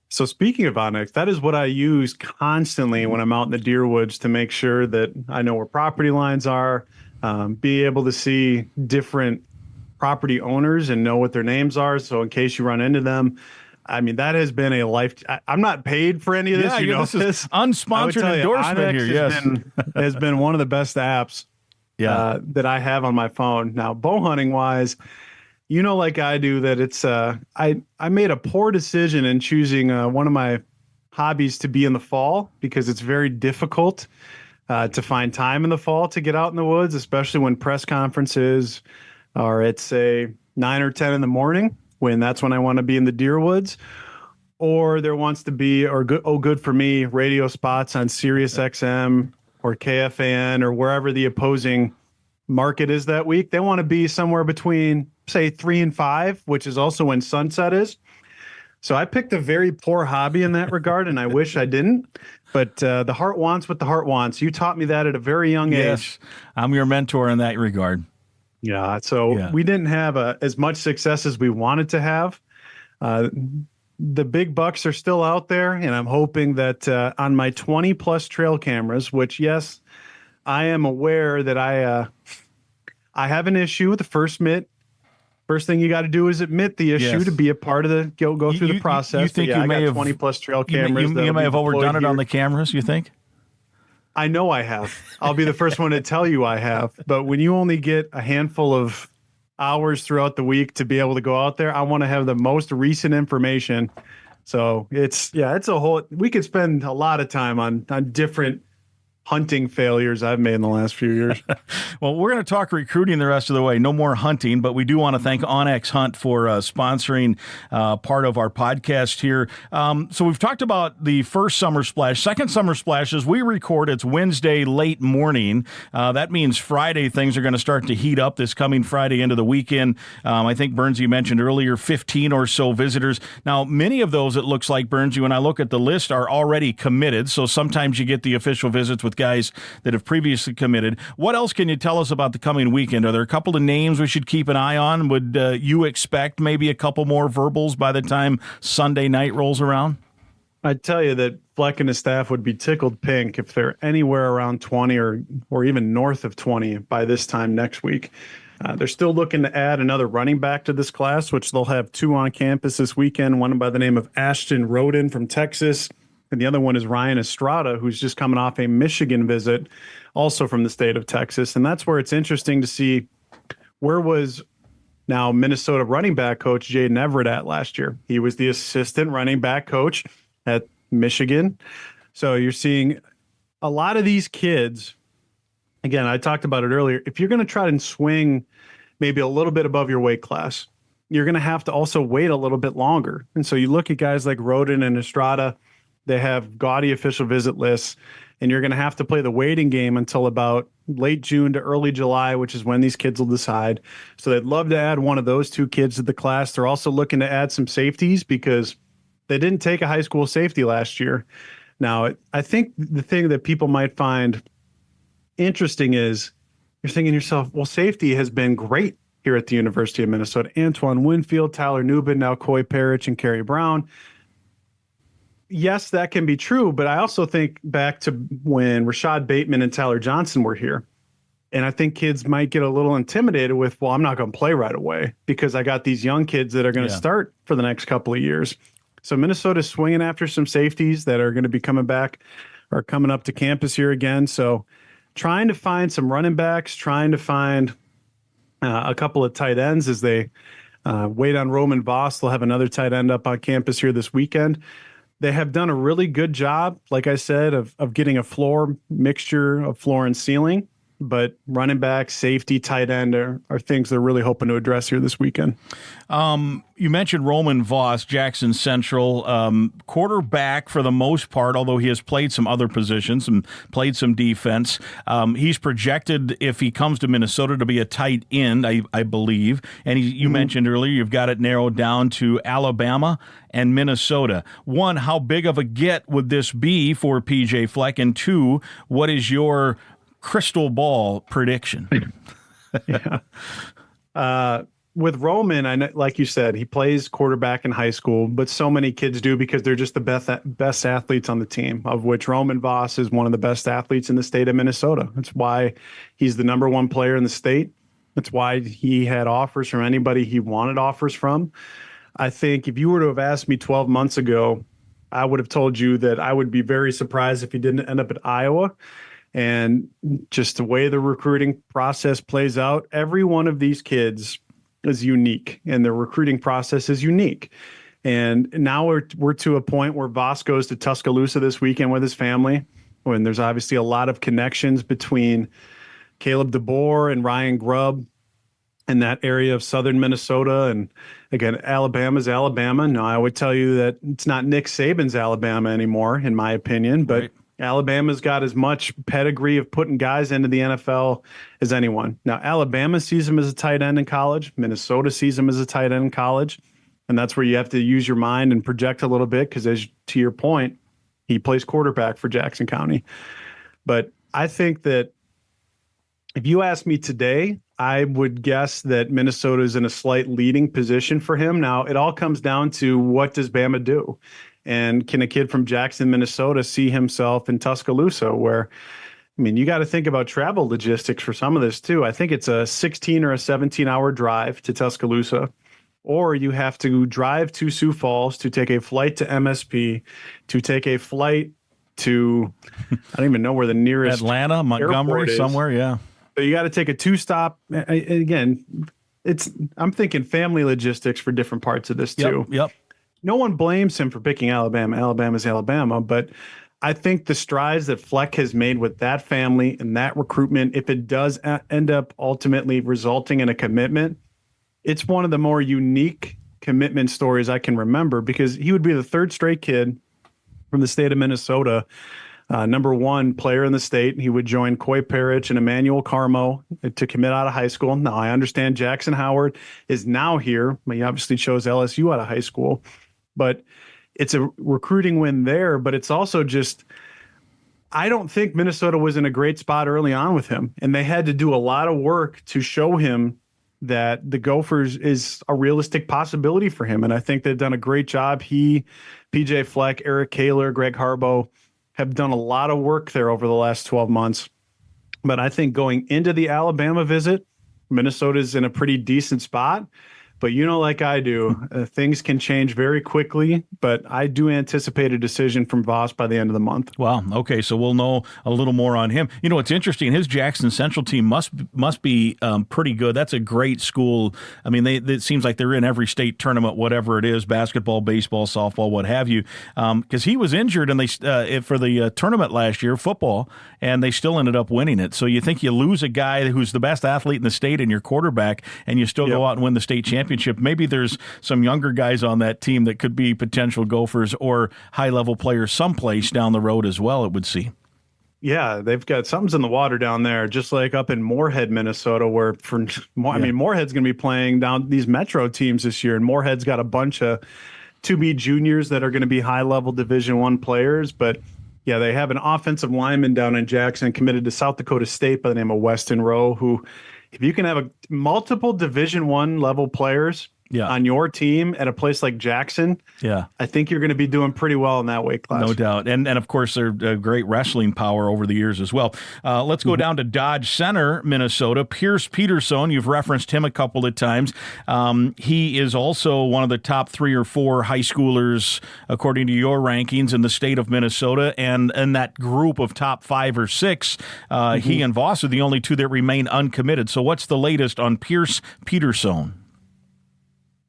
So speaking of OnX, that is what I use constantly when I'm out in the deer woods to make sure that I know where property lines are, be able to see different property owners and know what their names are. So in case you run into them, I mean, that has been a life. I'm not paid for any of this. This is unsponsored endorsement here. Yes, has been one of the best apps that I have on my phone. Now, bow hunting wise, like I do, that it's I made a poor decision in choosing one of my hobbies to be in the fall, because it's very difficult to find time in the fall to get out in the woods, especially when press conferences are at, say, 9 or 10 in the morning, when that's when I want to be in the deer woods, or there wants to be, good for me, radio spots on Sirius XM or KFAN or wherever the opposing market is that week. They want to be somewhere between, say, 3 and 5, which is also when sunset is. So I picked a very poor hobby in that regard, and I wish I didn't. But the heart wants what the heart wants. You taught me that at a very young age. Yes, I'm your mentor in that regard. Yeah, so we didn't have as much success as we wanted to have. The big bucks are still out there, and I'm hoping that on my 20-plus trail cameras, which, yes, I am aware that I have an issue with the first mitt. First thing you got to do is admit the issue to be a part of the go through the process. You think you may have 20-plus trail cameras? You may have overdone it on the cameras, you think? I know I have. I'll be the first one to tell you I have. But when you only get a handful of hours throughout the week to be able to go out there, I want to have the most recent information. So it's a whole, we could spend a lot of time on different hunting failures I've made in the last few years. Well, we're going to talk recruiting the rest of the way. No more hunting, but we do want to thank Onyx Hunt for sponsoring part of our podcast here. So we've talked about the first Summer Splash. Second Summer Splash, as we record, it's Wednesday late morning. That means Friday things are going to start to heat up this coming Friday into the weekend. I think, Burns, you mentioned earlier, 15 or so visitors. Now, many of those, it looks like, Burns, when I look at the list, are already committed. So sometimes you get the official visits with guys that have previously committed. What else can you tell us about the coming weekend? Are there a couple of names we should keep an eye on? Would you expect maybe a couple more verbals by the time Sunday night rolls around? I'd tell you that Fleck and his staff would be tickled pink if they're anywhere around 20 or even north of 20 by this time next week. They're still looking to add another running back to this class, which they'll have 2 on campus this weekend, one by the name of Ashton Roden from Texas, and the other one is Ryan Estrada, who's just coming off a Michigan visit, also from the state of Texas. And that's where it's interesting to see where was now Minnesota running back coach Jaden Everett at last year. He was the assistant running back coach at Michigan. So you're seeing a lot of these kids. Again, I talked about it earlier. If you're going to try and swing maybe a little bit above your weight class, you're going to have to also wait a little bit longer. And so you look at guys like Roden and Estrada, they have gaudy official visit lists, and you're going to have to play the waiting game until about late June to early July, which is when these kids will decide. So they'd love to add one of those 2 kids to the class. They're also looking to add some safeties because they didn't take a high school safety last year. Now, I think the thing that people might find interesting is you're thinking to yourself, well, safety has been great here at the University of Minnesota. Antoine Winfield, Tyler Nubin, now Coy Parrish, and Kerry Brown. Yes, that can be true, but I also think back to when Rashad Bateman and Tyler Johnson were here. And I think kids might get a little intimidated with, well, I'm not going to play right away because I got these young kids that are going to start for the next couple of years. So Minnesota's swinging after some safeties that are going to be coming back or coming up to campus here again. So trying to find some running backs, trying to find a couple of tight ends as they wait on Roman Voss. They'll have another tight end up on campus here this weekend. They have done a really good job, like I said, of getting a floor mixture of floor and ceiling. But running back, safety, tight end are things they're really hoping to address here this weekend. You mentioned Roman Voss, Jackson Central, quarterback for the most part, although he has played some other positions and played some defense. He's projected, if he comes to Minnesota, to be a tight end, I believe. And you mentioned earlier you've got it narrowed down to Alabama and Minnesota. 1, how big of a get would this be for PJ Fleck? And 2, what is your crystal ball prediction? With Roman, I know, like you said, he plays quarterback in high school, but so many kids do because they're just the best athletes on the team, of which Roman Voss is one of the best athletes in the state of Minnesota. That's why he's the number 1 player in the state. That's why he had offers from anybody he wanted offers from. I think if you were to have asked me 12 months ago, I would have told you that I would be very surprised if he didn't end up at Iowa. And just the way the recruiting process plays out, every one of these kids is unique, and their recruiting process is unique. And now we're to a point where Voss goes to Tuscaloosa this weekend with his family, when there's obviously a lot of connections between Caleb DeBoer and Ryan Grubb in that area of southern Minnesota. And again, Alabama's Alabama. Now, I would tell you that it's not Nick Saban's Alabama anymore, in my opinion, but Alabama's got as much pedigree of putting guys into the NFL as anyone. Now, Alabama sees him as a tight end in college. Minnesota sees him as a tight end in college. And that's where you have to use your mind and project a little bit because, as to your point, he plays quarterback for Jackson County. But I think that if you ask me today, I would guess that Minnesota is in a slight leading position for him. Now, it all comes down to, what does Bama do? And can a kid from Jackson, Minnesota see himself in Tuscaloosa, where, I mean, you got to think about travel logistics for some of this too. I think it's a 16 or a 17-hour drive to Tuscaloosa, or you have to drive to Sioux Falls to take a flight to MSP, to take a flight to, I don't even know where the nearest Atlanta, Montgomery, somewhere. Yeah. So you got to take a 2-stop. Again, I'm thinking family logistics for different parts of this too. Yep. No one blames him for picking Alabama. Alabama's Alabama, but I think the strides that Fleck has made with that family and that recruitment, if it does end up ultimately resulting in a commitment, it's one of the more unique commitment stories I can remember, because he would be the third straight kid from the state of Minnesota, number one player in the state. He would join Coy Parrish and Emmanuel Carmo to commit out of high school. Now, I understand Jackson Howard is now here. He obviously chose LSU out of high school, but it's a recruiting win there. But it's also just, I don't think Minnesota was in a great spot early on with him, and they had to do a lot of work to show him that the Gophers is a realistic possibility for him. And I think they've done a great job. He, PJ Fleck, Eric Kaler, Greg Harbaugh have done a lot of work there over the last 12 months. But I think going into the Alabama visit, Minnesota's in a pretty decent spot. But like I do, things can change very quickly. But I do anticipate a decision from Voss by the end of the month. Wow. Okay, so we'll know a little more on him. It's interesting. His Jackson Central team must be pretty good. That's a great school. I mean, it seems like they're in every state tournament, whatever it is, basketball, baseball, softball, what have you. Because he was injured and for the tournament last year, football, and they still ended up winning it. So you think you lose a guy who's the best athlete in the state and your quarterback, and you still go out and win the state championship. Maybe there's some younger guys on that team that could be potential Gophers or high-level players someplace down the road as well, it would seem. Yeah, they've got something's in the water down there, just like up in Moorhead, Minnesota, where Moorhead's going to be playing down these Metro teams this year, and Moorhead's got a bunch of to-be juniors that are going to be high-level Division I players. But, yeah, they have an offensive lineman down in Jackson committed to South Dakota State by the name of Weston Rowe, who, if you can have multiple Division I level players on your team at a place like Jackson, I think you're going to be doing pretty well in that weight class. No doubt. And of course, they're a great wrestling power over the years as well. Let's go down to Dodge Center, Minnesota. Pierce Peterson, you've referenced him a couple of times. He is also one of the top 3 or 4 high schoolers, according to your rankings, in the state of Minnesota. And in that group of top 5 or 6, he and Voss are the only 2 that remain uncommitted. So what's the latest on Pierce Peterson?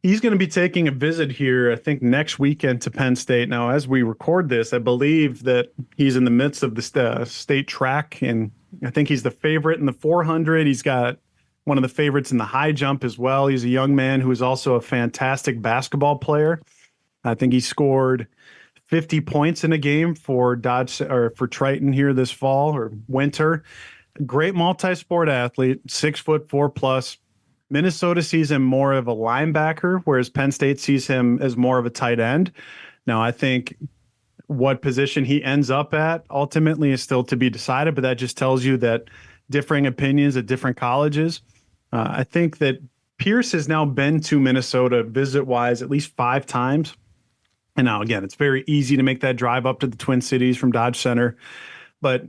He's going to be taking a visit here, I think, next weekend to Penn State. Now, as we record this, I believe that he's in the midst of the state track, and I think he's the favorite in the 400. He's got one of the favorites in the high jump as well. He's a young man who is also a fantastic basketball player. I think he scored 50 points in a game for Triton here this fall or winter. Great multi-sport athlete, 6'4" plus. Minnesota sees him more of a linebacker, whereas Penn State sees him as more of a tight end. Now, I think what position he ends up at ultimately is still to be decided, but that just tells you that differing opinions at different colleges. I think that Pierce has now been to Minnesota visit-wise at least 5 times. And now, again, it's very easy to make that drive up to the Twin Cities from Dodge Center. But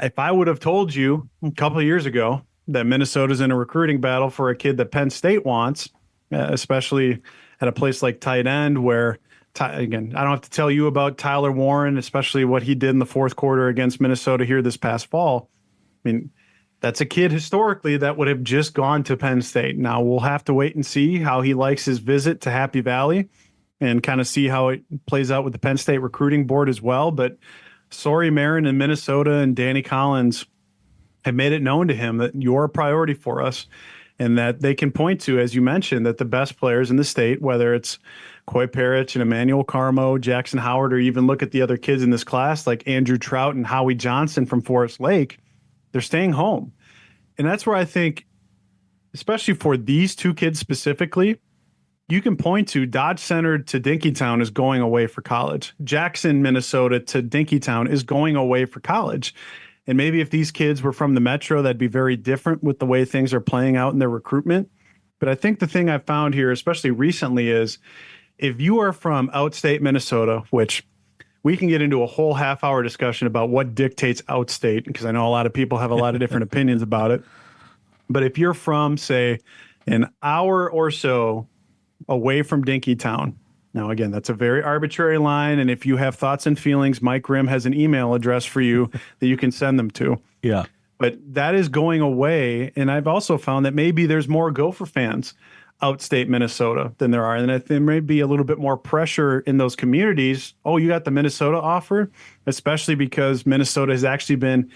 if I would have told you a couple of years ago that Minnesota's in a recruiting battle for a kid that Penn State wants, especially at a place like tight end where, again, I don't have to tell you about Tyler Warren, especially what he did in the 4th quarter against Minnesota here this past fall. I mean, that's a kid historically that would have just gone to Penn State. Now we'll have to wait and see how he likes his visit to Happy Valley and kind of see how it plays out with the Penn State recruiting board as well. But Sori Marin in Minnesota and Danny Collins have made it known to him that you're a priority for us, and that they can point to, as you mentioned, that the best players in the state, whether it's Coy Parrish and Emmanuel Carmo, Jackson Howard, or even look at the other kids in this class like Andrew Trout and Howie Johnson from Forest Lake, they're staying home. And that's where I think, especially for these 2 kids specifically, you can point to Dodge Center to Dinkytown is going away for college. Jackson, Minnesota to Dinkytown is going away for college. And maybe if these kids were from the Metro, that'd be very different with the way things are playing out in their recruitment. But I think the thing I've found here, especially recently, is if you are from outstate Minnesota, which we can get into a whole half-hour discussion about what dictates outstate, because I know a lot of people have a lot of different opinions about it. But if you're from, say, an hour or so away from Dinkytown, now, again, that's a very arbitrary line, and if you have thoughts and feelings, Mike Grimm has an email address for you that you can send them to. Yeah. But that is going away, and I've also found that maybe there's more Gopher fans outstate Minnesota than there are. And there may be a little bit more pressure in those communities. Oh, you got the Minnesota offer, especially because Minnesota has actually been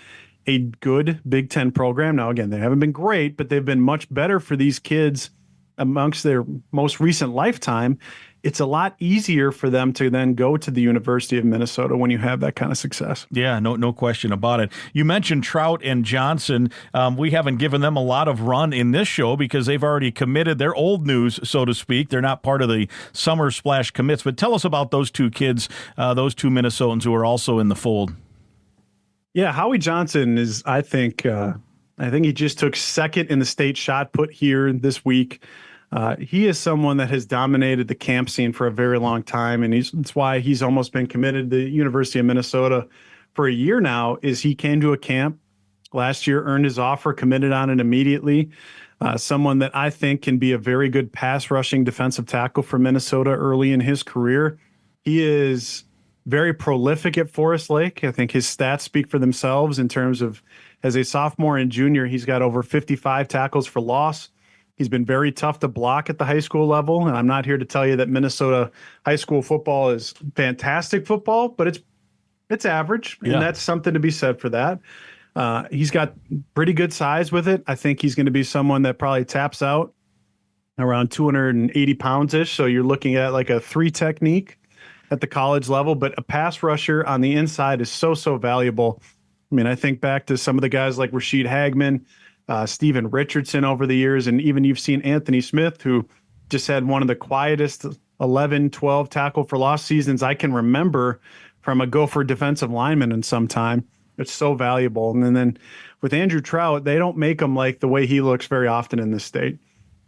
a good Big Ten program. Now, again, they haven't been great, but they've been much better for these kids amongst their most recent lifetime. It's a lot easier for them to then go to the University of Minnesota when you have that kind of success. Yeah, no question about it. You mentioned Trout and Johnson. We haven't given them a lot of run in this show because they've already committed. They're old news, so to speak. They're not part of the summer splash commits. But tell us about those two kids, those two Minnesotans who are also in the fold. Yeah, Howie Johnson is, I think he just took second in the state shot put here this week. He is someone that has dominated the camp scene for a very long time, and that's why he's almost been committed to the University of Minnesota for a year now. Is he came to a camp last year, earned his offer, committed on it immediately. Someone that I think can be a very good pass rushing defensive tackle for Minnesota early in his career. He is very prolific at Forest Lake. I think his stats speak for themselves in terms of, as a sophomore and junior, he's got over 55 tackles for loss. He's been very tough to block at the high school level. And I'm not here to tell you that Minnesota high school football is fantastic football, but it's average. And that's something to be said for that. He's got pretty good size with it. I think he's going to be someone that probably taps out around 280 pounds-ish. So you're looking at like a 3 technique at the college level, but a pass rusher on the inside is so valuable. I mean, I think back to some of the guys like Rashid Hagman, Steven Richardson over the years, and even you've seen Anthony Smith, who just had one of the quietest 11, 12 tackle for loss seasons I can remember from a Gopher defensive lineman in some time. It's so valuable. And then with Andrew Trout, they don't make him like the way he looks very often in this state.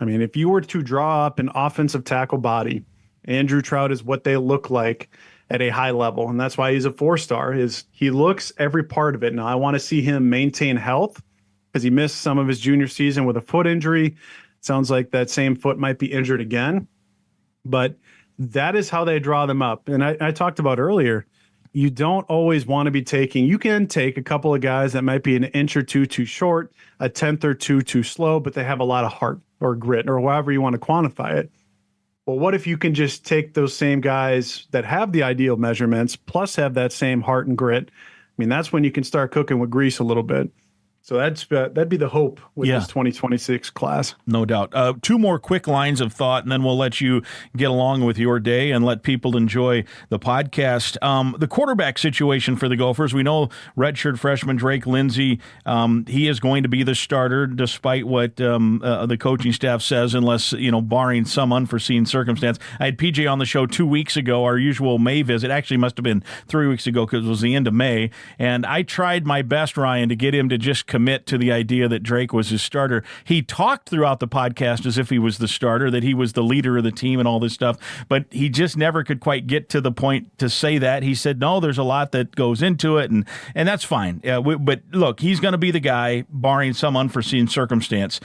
I mean, if you were to draw up an offensive tackle body, Andrew Trout is what they look like at a high level. And that's why he's a 4-star, is he looks every part of it. Now, I want to see him maintain health because he missed some of his junior season with a foot injury. Sounds like that same foot might be injured again. But that is how they draw them up. And I talked about earlier, you don't always want to be taking, you can take a couple of guys that might be an inch or two too short, a tenth or two too slow, but they have a lot of heart or grit or however you want to quantify it. Well, what if you can just take those same guys that have the ideal measurements plus have that same heart and grit? I mean, that's when you can start cooking with grease a little bit. So that'd be the hope with this 2026 class. No doubt. 2 more quick lines of thought, and then we'll let you get along with your day and let people enjoy the podcast. The quarterback situation for the Gophers, we know redshirt freshman Drake Lindsey, he is going to be the starter despite what the coaching staff says, unless, barring some unforeseen circumstance. I had PJ on the show 2 weeks ago, our usual May visit. Actually, must have been 3 weeks ago because it was the end of May, and I tried my best, Ryan, to get him to just commit to the idea that Drake was his starter. He talked throughout the podcast as if he was the starter, that he was the leader of the team and all this stuff, but he just never could quite get to the point to say that. He said, no, there's a lot that goes into it, and that's fine. But look, he's going to be the guy, barring some unforeseen circumstance.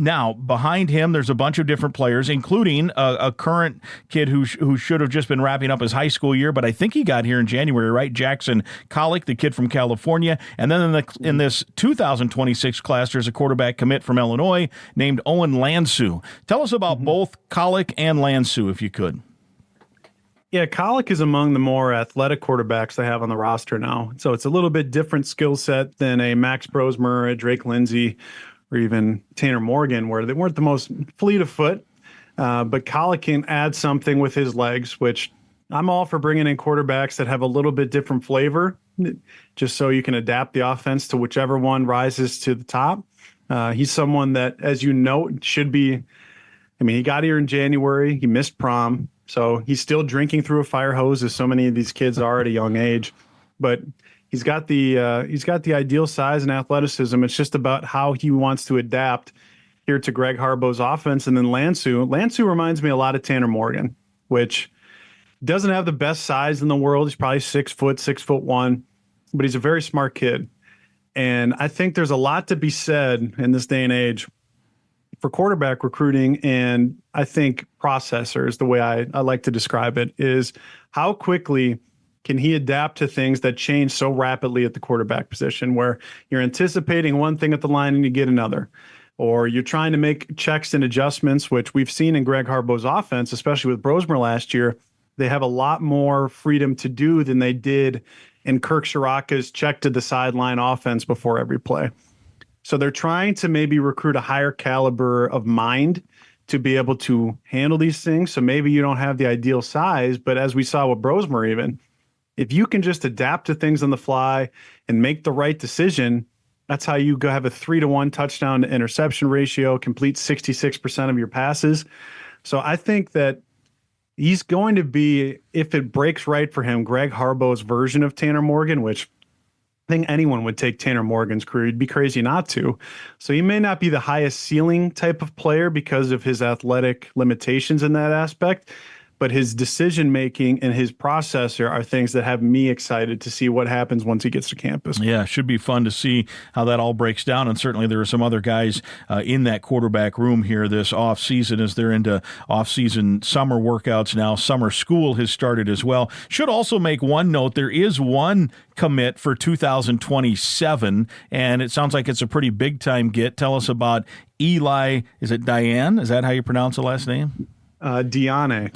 Now, behind him, there's a bunch of different players, including a current kid who should have just been wrapping up his high school year, but I think he got here in January, right? Jackson Collick, the kid from California. And then in this 2026 class, there's a quarterback commit from Illinois named Owen Lansu. Tell us about both Collick and Lansu, if you could. Yeah, Collick is among the more athletic quarterbacks they have on the roster now. So it's a little bit different skill set than a Max Brosmer, a Drake Lindsey, or even Tanner Morgan, where they weren't the most fleet of foot. But Collick can add something with his legs, which I'm all for bringing in quarterbacks that have a little bit different flavor, just so you can adapt the offense to whichever one rises to the top. He's someone that, as you know, should be, he got here in January, he missed prom, so he's still drinking through a fire hose, as so many of these kids are at a young age. But he's got the ideal size and athleticism. It's just about how he wants to adapt here to Greg Harbaugh's offense. And then Lansu reminds me a lot of Tanner Morgan, which doesn't have the best size in the world. He's probably 6'1", but he's a very smart kid. And I think there's a lot to be said in this day and age for quarterback recruiting. And I think processors, the way I like to describe it, is how quickly can he adapt to things that change so rapidly at the quarterback position, where you're anticipating one thing at the line and you get another. or you're trying to make checks and adjustments, which we've seen in Greg Harbaugh's offense, especially with Brosmer last year. They have a lot more freedom to do than they did in Kirk Shiraka's check to the sideline offense before every play. So they're trying to maybe recruit a higher caliber of mind to be able to handle these things. So maybe you don't have the ideal size, but as we saw with Brosmer even, if you can just adapt to things on the fly and make the right decision, that's how you go have a 3-to-1 touchdown to interception ratio, complete 66% of your passes. So I think that he's going to be, if it breaks right for him, Greg Harbaugh's version of Tanner Morgan, which I think anyone would take Tanner Morgan's career. You'd be crazy not to. So he may not be the highest ceiling type of player because of his athletic limitations in that aspect, but his decision-making and his processor are things that have me excited to see what happens once he gets to campus. Yeah, should be fun to see how that all breaks down, and certainly there are some other guys in that quarterback room here this offseason as they're into offseason summer workouts now. Summer school has started as well. Should also make one note, there is one commit for 2027, and it sounds like it's a pretty big-time get. Tell us about Eli, is it Diane? Is that how you pronounce the last name? Diane,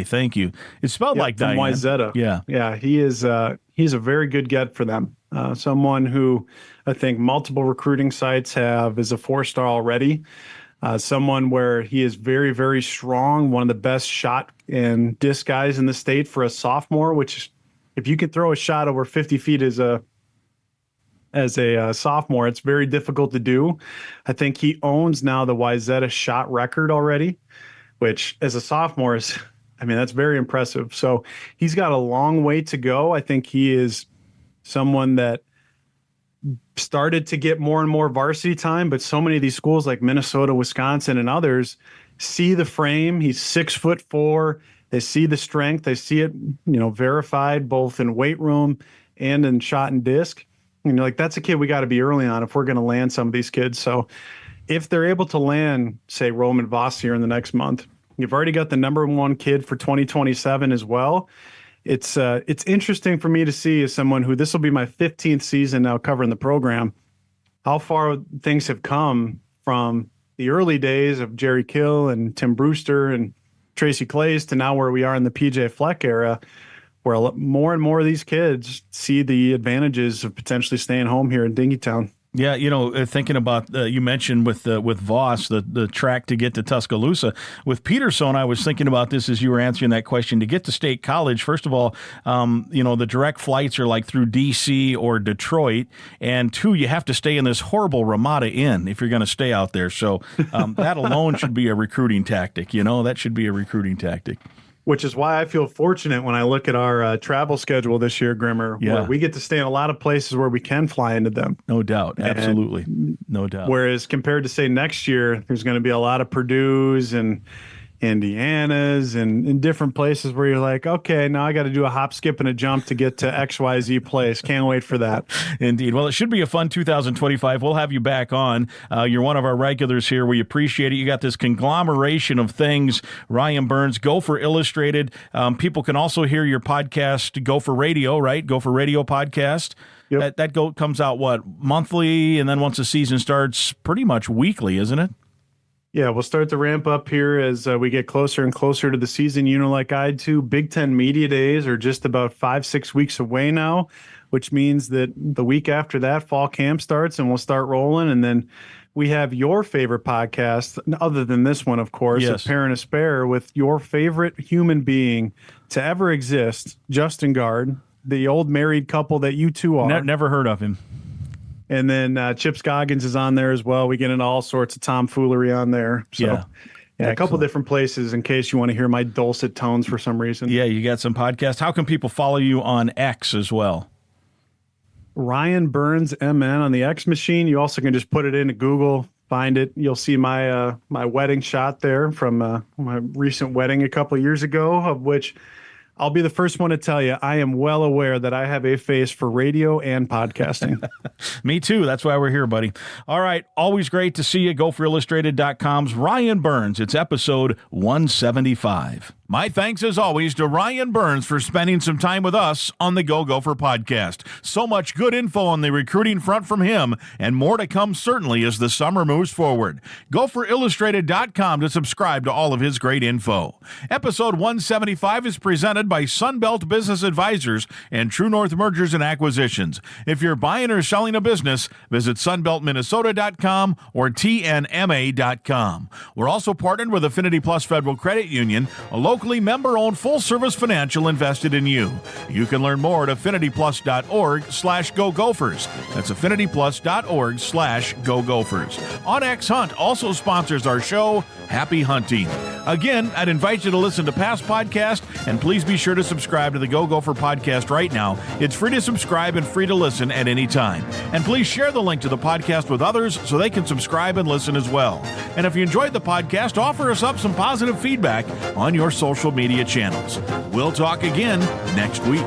thank you. It's spelled like from Diane. Wayzata. Yeah. He is. He's a very good get for them. Someone who I think multiple recruiting sites have is a 4-star already. Someone where he is very, very strong. One of the best shot and disc guys in the state for a sophomore. Which, if you can throw a shot over 50 feet as a sophomore, it's very difficult to do. I think he owns now the Wayzata shot record already, which as a sophomore is, that's very impressive. So he's got a long way to go. I think he is someone that started to get more and more varsity time, but so many of these schools like Minnesota, Wisconsin, and others see the frame. He's 6'4". They see the strength. They see it, verified both in weight room and in shot and disc. And you're like, that's a kid we got to be early on if we're going to land some of these kids. So if they're able to land, say, Roman Voss here in the next month, you've already got the number one kid for 2027 as well. It's interesting for me to see as someone who, this will be my 15th season now covering the program, how far things have come from the early days of Jerry Kill and Tim Brewster and Tracy Clays to now where we are in the PJ Fleck era, where more and more of these kids see the advantages of potentially staying home here in Dinkytown. Yeah, thinking about, you mentioned with Voss, the track to get to Tuscaloosa. With Peterson, I was thinking about this as you were answering that question. To get to State College, first of all, the direct flights are like through D.C. or Detroit. And two, you have to stay in this horrible Ramada Inn if you're going to stay out there. So that alone should be a recruiting tactic. That should be a recruiting tactic. Which is why I feel fortunate when I look at our travel schedule this year, Grimmer, where we get to stay in a lot of places where we can fly into them. No doubt. Absolutely. No doubt. Whereas compared to, say, next year, there's going to be a lot of Purdue's and Indiana's and in different places where you're like, okay, now I got to do a hop, skip, and a jump to get to XYZ place. Can't wait for that. Indeed. Well, it should be a fun 2025. We'll have you back on. You're one of our regulars here. We appreciate it. You got this conglomeration of things. Ryan Burns, Gopher Illustrated. People can also hear your podcast, Gopher Radio, right? Gopher Radio podcast. Yep. That comes out, monthly? And then once the season starts, pretty much weekly, isn't it? Yeah, we'll start to ramp up here as we get closer and closer to the season. Like I do, Big Ten Media Days are just about 5-6 weeks away now, which means that the week after that, fall camp starts and we'll start rolling. And then we have your favorite podcast, other than this one, of course, yes, A Pair and a Spare, with your favorite human being to ever exist, Justin Gard, the old married couple that you two are. Never heard of him. And then Chip Scoggins is on there as well. We get into all sorts of tomfoolery on there. So, yeah, a couple different places in case you want to hear my dulcet tones for some reason. Yeah, you got some podcasts. How can people follow you on X as well? Ryan Burns MN on the X machine. You also can just put it into Google, find it. You'll see my my wedding shot there from my recent wedding a couple of years ago, of which I'll be the first one to tell you, I am well aware that I have a face for radio and podcasting. Me too. That's why we're here, buddy. All right. Always great to see you. GopherIllustrated.com's Ryan Burns. It's episode 175. My thanks as always to Ryan Burns for spending some time with us on the Go Gopher podcast. So much good info on the recruiting front from him, and more to come certainly as the summer moves forward. GopherIllustrated.com to subscribe to all of his great info. Episode 175 is presented by Sunbelt Business Advisors and True North Mergers and Acquisitions. If you're buying or selling a business, visit sunbeltminnesota.com or tnma.com. We're also partnered with Affinity Plus Federal Credit Union, a locally member-owned full-service financial invested in you. You can learn more at affinityplus.org/GoGophers. That's affinityplus.org/GoGophers. OnX Hunt also sponsors our show. Happy hunting. Again, I'd invite you to listen to past podcasts, and please be sure to subscribe to the Go Gopher podcast right now. It's free to subscribe and free to listen at any time. And please share the link to the podcast with others so they can subscribe and listen as well. And if you enjoyed the podcast, offer us up some positive feedback on your social media channels. We'll talk again next week.